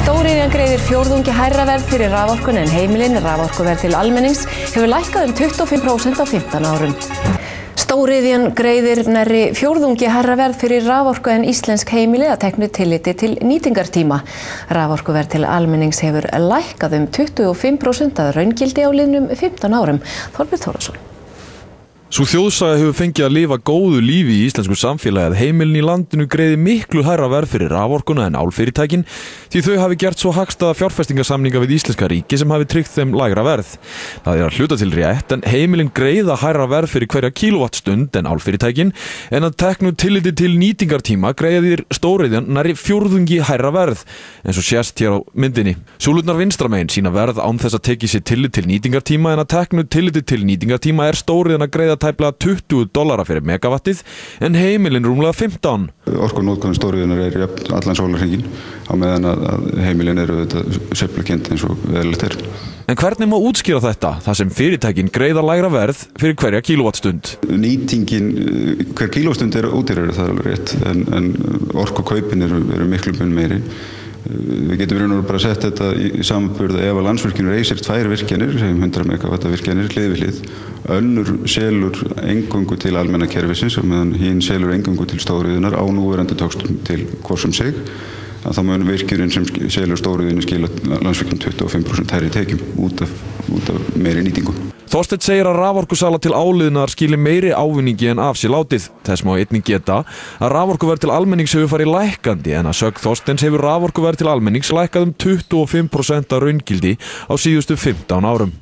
Stóriðjan greiðir fjórðungi hærra verð fyrir raforkuna en heimilin. Raforkuverð til almennings hefur lækkað 25% á 15 árum. Stóriðjan greiðir nærri fjórðungi hærra verð fyrir raforku en íslensk heimili að teknu tilliti til nýtingartíma. Raforkuverð til almennings hefur lækkað 25% að raungildi á liðnum 15 árum. Þorbjörn Þórðarson. Sú þjóðsaga hefur fengið að lifa góðu lífi í íslensku samfélagi að heimilin í landinu greiði miklu hærra verð fyrir raforkuna en álfyrirtækin því þau hafi gert svo hagstæða fjárfestingarsamninga við íslenska ríki sem hafi tryggt þeim lægra verð. Það að hluta til rétt en heimilin greiða hærra verð fyrir hverja kílóvattstund en álfyrirtækin en að teknu tilliti til nýtingartíma greiðir stóriðjan nærri fjórðungi hærra verð eins og sést hér á myndinni. Súlurnar vinstra megin sýna verð án þess að tekið sér tillit til nýtingartíma en að teknu tilliti til nýtingartíma stóriðjan að greiða tæplega $20 fyrir megavattið en heimilin rúmlega 15. Orkunótkun stóriðjunar jöfn allan sólarhringinn á meðan að heimilin eru sveiflukennd eins og eðlilegt En hvernig má útskýra þetta, þar sem fyrirtækin greiða lægra verð fyrir hverja kílóvattstund? Nýtingin, hver kílóvattstund ódýrari, það alveg rétt, en orkukaupin eru miklu mun meiri. Við getum verið bara að setja þetta í samanburð ef að Landsvirkjun reisir 2 virkjanir, segjum 100 megawatta virkjanir, hlið við hlið. Önnur selur eingöngu til almenna kerfisins og meðan hinn selur eingöngu til stóriðjunar á núverandi töxtum til hvors sig. Þá mun virkjurinn sem selur stóriðjunni skila Landsvirkjun 25% hærri tekjum út af meiri nýtingu. Þorsteinn segir að raforkusala til áliðnaðar skili meiri ávinningi en af sér látið. Þess má einnig geta að raforkuverð til almennings hefur farið lækkandi en að sögn Þorsteins hefur raforkuverð til almennings lækkað 25% að raungildi á síðustu 15 árum.